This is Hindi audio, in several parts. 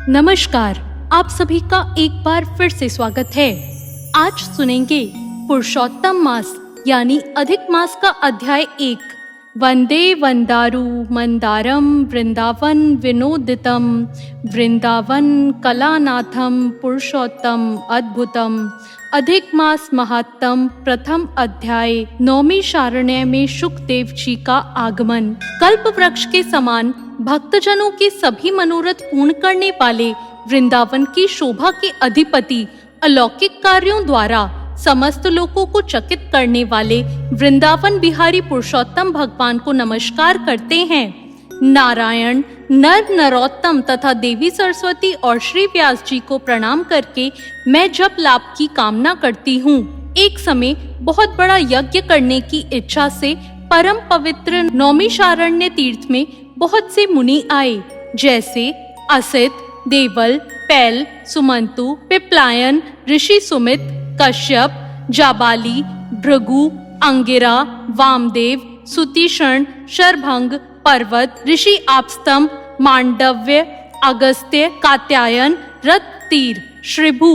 नमस्कार, आप सभी का एक बार फिर से स्वागत है। आज सुनेंगे पुरुषोत्तम मास यानी अधिक मास का अध्याय 1। वंदे वंदारु मंदारम वृंदावन विनोदितम वृंदावन कलानाथम पुरुषोत्तम अद्भुतम। अधिक मास महात्म प्रथम अध्याय। नौमी शारण्य में शुकदेव जी का आगमन। कल्प वृक्ष के समान भक्तजनों के सभी मनोरथ पूर्ण करने वाले वृंदावन की शोभा के अधिपति, अलौकिक कार्यों द्वारा समस्त लोगों को चकित करने वाले वृंदावन बिहारी पुरुषोत्तम भगवान को नमस्कार करते हैं। नारायण, नर नरोत्तम तथा देवी सरस्वती और श्री व्यास जी को प्रणाम करके मैं जप लाभ की कामना करती हूँ। एक समय बहुत बड़ा यज्ञ करने की इच्छा से परम पवित्र नौमी शारण्य तीर्थ में बहुत से मुनि आए, जैसे असित, देवल, पैल, सुमंतु, पिपलायन, ऋषि सुमित, कश्यप, जाबाली, भृगु, अंगिरा, वामदेव, सुतीषण, शरभंग, पर्वत, ऋषि आपस्तंभ, मांडव्य, अगस्त्य, कात्यायन, रत्तीर, श्रिभु,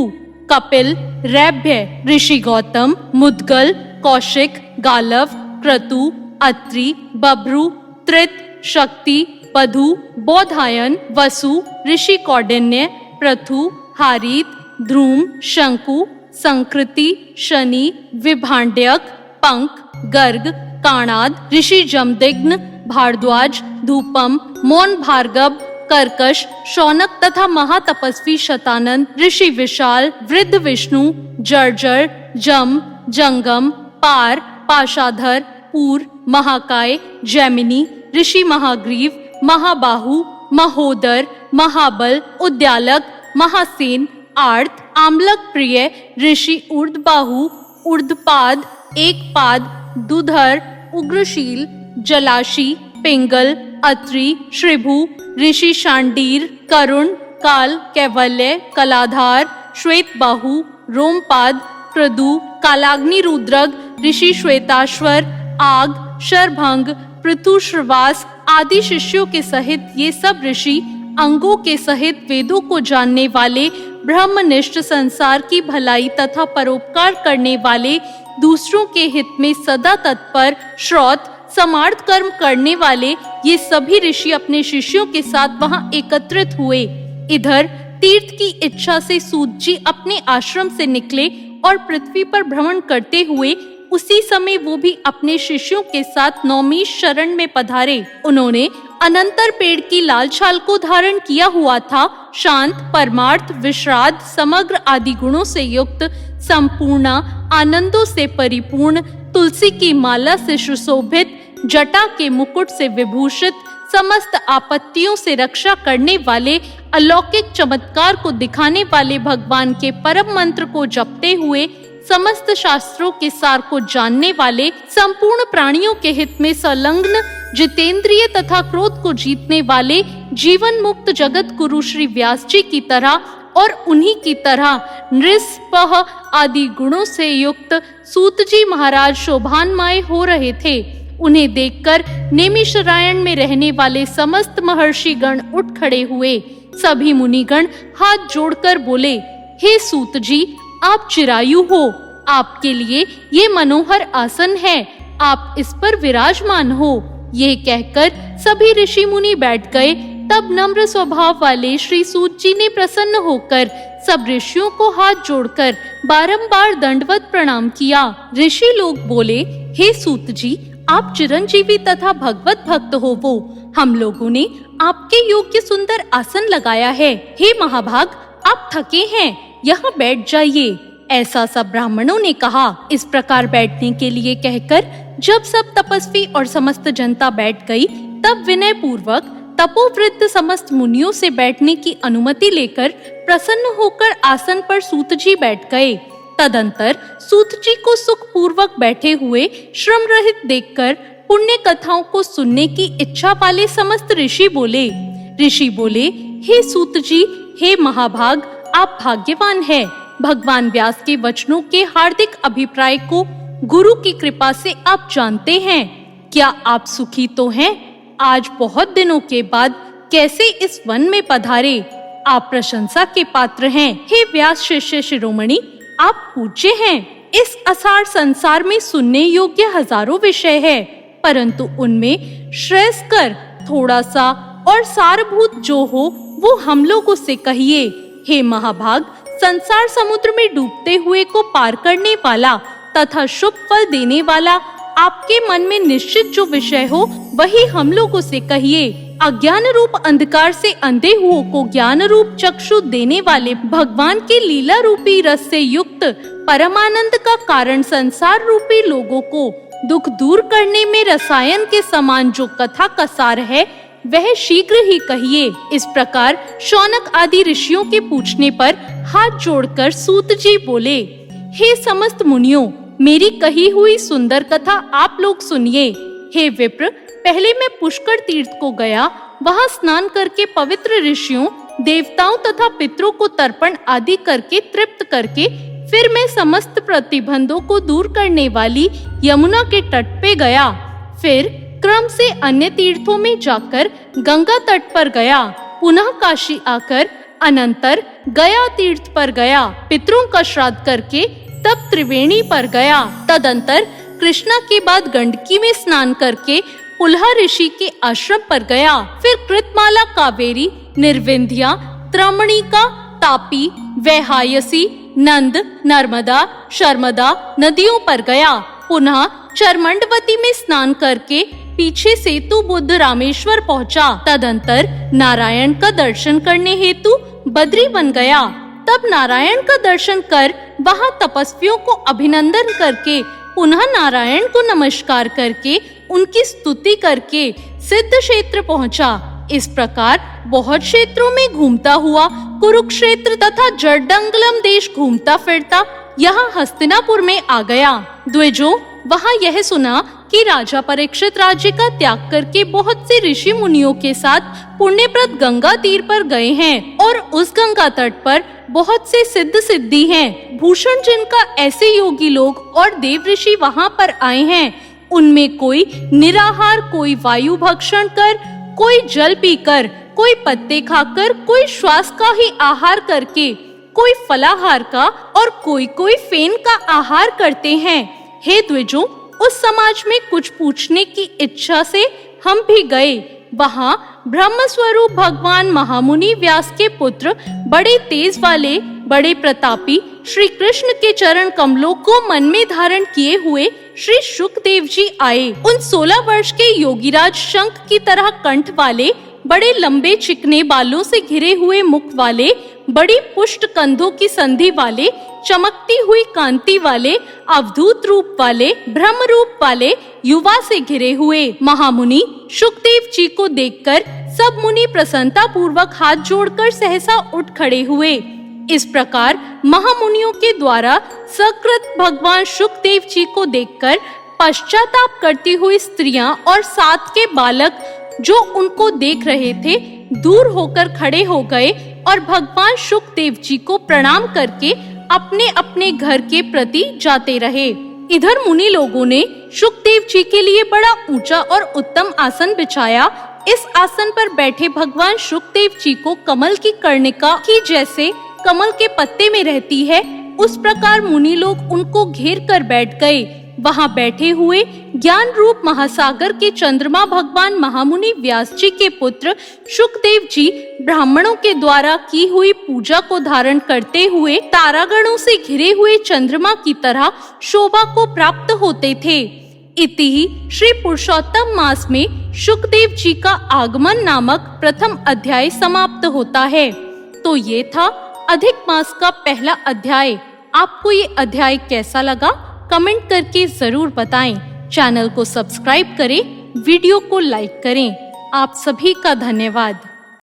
कपिल, रैभ्य, ऋषि गौतम, मुद्गल, कौशिक, गालव, क्रतु, अत्रि, बभ्रु, त्रित, शक्ति, पधु, बोधायन, वसु, ऋषि कौंडिन्य, पृथु, हारीत, ध्रुम, शंकु, संकृति, शनि, विभांड्यक, पंक, गर्ग, काणाद, ऋषि जमदग्नि, भारद्वाज, धूपम, मौन भार्गव, कर्कश, शौनक तथा महातपस्वी शतानंद, ऋषि विशाल, वृद्ध विष्णु, जर्जर, जम, जंगम, पार, पाशाधर, पूर, महाकाय, जैमिनी, ऋषि महाग्रीव, महाबाहु, महोदर, महाबल, उद्यालक, महासेन, आर्त, आमलक प्रिय, ऋषि ऊर्ध्वबाहु, ऊर्ध्वपाद, एकपाद, दुधर, उग्रशील, जलाशी, पिंगल, अत्रि, श्रिभु, ऋषि शांडीर, करुण, काल, कैवल्य, कलाधार, श्वेतबाहु, रोमपाद, क्रदु, कालाग्नि रुद्रग, ऋषि श्वेताश्वर, आग, शरभंग, पृथुश्रवास आदि शिष्यों के सहित ये सब ऋषि अंगों के सहित वेदों को जानने वाले, ब्रह्मनिष्ठ, संसार की भलाई तथा परोपकार करने वाले, दूसरों के हित में सदा तत्पर, श्रौत, समार्थ कर्म करने वाले ये सभी ऋषि अपने शिष्यों के साथ वहां एकत्रित हुए। इधर तीर्थ की इच्छा से सूत जी अपने आश्रम से निकले और पृथ्वी पर भ्रमण करते हुए उसी समय वो भी अपने शिष्यों के साथ नौमी शरण में पधारे। उन्होंने अनंतर पेड़ की लाल छाल को धारण किया हुआ था। शांत, परमार्थ, विश्राद, समग्र आदि गुणों से युक्त, संपूर्ण आनंदों से परिपूर्ण, तुलसी की माला से सुशोभित, जटा के मुकुट से विभूषित, समस्त आपत्तियों से रक्षा करने वाले, अलौकिक चमत्कार को दिखाने वाले भगवान के परम मंत्र को जपते हुए, समस्त शास्त्रों के सार को जानने वाले, संपूर्ण प्राणियों के हित में संलग्न, जितेंद्रिय तथा क्रोध को जीतने वाले, जीवन मुक्त जगत गुरु श्री व्यास जी की तरह और उन्हीं की तरह नृस्पह आदि गुणों से युक्त सूत जी महाराज शोभान्मय हो रहे थे। उन्हें देखकर नेमिषारण्य में रहने वाले समस्त महर्षि गण उठ खड़े हुए। सभी मुनिगण हाथ जोड़कर बोले, हे सूत जी, आप चिरायु हो, आपके लिए ये मनोहर आसन है, आप इस पर विराजमान हो। ये कहकर सभी ऋषि मुनि बैठ गए। तब नम्र स्वभाव वाले श्री सूत जी ने प्रसन्न होकर सब ऋषियों को हाथ जोड़कर बारंबार दंडवत प्रणाम किया। ऋषि लोग बोले, हे सूत जी, आप चिरंजीवी तथा भगवत भक्त हो वो। हम लोगों ने आपके योग्य सुंदर आसन लगाया है। हे महाभाग, आप थके हैं, यहाँ बैठ जाइए। ऐसा सब ब्राह्मणों ने कहा। इस प्रकार बैठने के लिए कहकर जब सब तपस्वी और समस्त जनता बैठ गई, तब विनय पूर्वक तपोवृद्ध समस्त मुनियों से बैठने की अनुमति लेकर प्रसन्न होकर आसन पर सूत जी बैठ गए। तदंतर सूत जी को सुख पूर्वक बैठे हुए श्रम रहित देखकर पुण्य कथाओं को सुनने की इच्छा वाले समस्त ऋषि बोले, हे सूत जी, हे महाभाग, आप भाग्यवान हैं। भगवान व्यास के वचनों के हार्दिक अभिप्राय को गुरु की कृपा से आप जानते हैं। क्या आप सुखी तो हैं? आज बहुत दिनों के बाद कैसे इस वन में पधारे? आप प्रशंसा के पात्र हैं। हे व्यास शिष्य शिरोमणि, आप पूज्य हैं। इस असार संसार में सुनने योग्य हजारों विषय है, परंतु उनमें श्रेयस्कर थोड़ा सा और सारभूत जो हो वो हम लोगों से कहिए। हे महाभाग, संसार समुद्र में डूबते हुए को पार करने वाला तथा शुभ फल देने वाला आपके मन में निश्चित जो विषय हो वही हम लोगों से कहिए। अज्ञान रूप अंधकार से अंधे हुओं को ज्ञान रूप चक्षु देने वाले भगवान के लीला रूपी रस से युक्त परमानंद का कारण संसार रूपी लोगों को दुख दूर करने में रसायन के समान जो कथा का सार है वह शीघ्र ही कहिए। इस प्रकार शौनक आदि ऋषियों के पूछने पर हाथ जोड़कर सूत जी बोले, हे समस्त मुनियों, मेरी कही हुई सुंदर कथा आप लोग सुनिए। हे विप्र, पहले मैं पुष्कर तीर्थ को गया, वहां स्नान करके पवित्र ऋषियों, देवताओं तथा पितरों को तर्पण आदि करके तृप्त करके फिर मैं समस्त प्रतिबंधों को दूर करने वाली यमुना के तट पे गया। फिर क्रम से अन्य तीर्थों में जाकर गंगा तट पर गया, पुनः काशी आकर अनंतर गया तीर्थ पर गया, पितरों का श्राद्ध करके तब त्रिवेणी पर गया। तदंतर कृष्णा के बाद गंडकी में स्नान करके पुलह ऋषि के आश्रम पर गया। फिर कृतमाला, कावेरी, निर्विंध्या, त्रमणिका, तापी, वैहायसी, नंद, नर्मदा, शर्मदा नदियों पर गया। पुनः चरमंडवती में स्नान करके पीछे सेतु बुद्ध रामेश्वर पहुंचा। तदंतर नारायण का दर्शन करने हेतु बद्री बन गया। तब नारायण का दर्शन कर वहां तपस्वियों को अभिनंदन करके पुनः नारायण को नमस्कार करके उनकी स्तुति करके सिद्ध क्षेत्र पहुंचा। इस प्रकार बहुत क्षेत्रों में घूमता हुआ कुरुक्षेत्र तथा जड़दंगलम देश घूमता फिरता यहाँ हस्तिनापुर में आ गया। द्विजों, वहाँ यह सुना कि राजा परीक्षित राज्य का त्याग करके बहुत से ऋषि मुनियों के साथ पुण्यप्रद गंगा तीर पर गए हैं और उस गंगा तट पर बहुत से सिद्ध सिद्धि हैं। भूषण जिनका ऐसे योगी लोग और देव ऋषि वहाँ पर आए हैं, उनमें कोई निराहार, कोई वायु भक्षण कर, कोई जल पीकर, कोई पत्ते खाकर, कोई श्वास का ही आहार करके, कोई फलाहार का और कोई फेन का आहार करते हैं। हे द्विजों, उस समाज में कुछ पूछने की इच्छा से हम भी गए। वहाँ ब्रह्म स्वरूप भगवान महामुनि व्यास के पुत्र, बड़े तेज वाले, बड़े प्रतापी श्री कृष्ण के चरण कमलों को मन में धारण किए हुए श्री शुकदेव जी आए। उन 16 वर्ष के योगीराज शंख की तरह कंठ वाले, बड़े लंबे चिकने बालों से घिरे हुए मुख वाले, बड़ी पुष्ट कंधों की संधि वाले, चमकती हुई कांति वाले, अवधूत रूप वाले, ब्रह्म रूप वाले, युवा से घिरे हुए महामुनि शुकदेव जी को देखकर सब मुनि प्रसन्नता पूर्वक हाथ जोड़कर सहसा उठ खड़े हुए। इस प्रकार महामुनियों के द्वारा सकृत भगवान शुकदेव जी को देखकर पश्चाताप करती हुई स्त्रियां और साथ के बालक जो उनको देख रहे थे दूर होकर खड़े हो गए और भगवान शुकदेव जी को प्रणाम करके अपने अपने घर के प्रति जाते रहे। इधर मुनि लोगों ने शुकदेव जी के लिए बड़ा ऊंचा और उत्तम आसन बिछाया। इस आसन पर बैठे भगवान शुकदेव जी को कमल की कर्णिका की जैसे कमल के पत्ते में रहती है, उस प्रकार मुनि लोग उनको घेर कर बैठ गए। वहां बैठे हुए ज्ञान रूप महासागर के चंद्रमा भगवान महामुनि व्यास जी के पुत्र शुकदेव जी ब्राह्मणों के द्वारा की हुई पूजा को धारण करते हुए तारागणों से घिरे हुए चंद्रमा की तरह शोभा को प्राप्त होते थे। इति ही श्री पुरुषोत्तम मास में शुकदेव जी का आगमन नामक प्रथम अध्याय समाप्त होता है। तो ये था अधिक मास का पहला अध्याय। आपको ये अध्याय कैसा लगा कमेंट करके जरूर बताएं। चैनल को सब्सक्राइब करें, वीडियो को लाइक करें। आप सभी का धन्यवाद।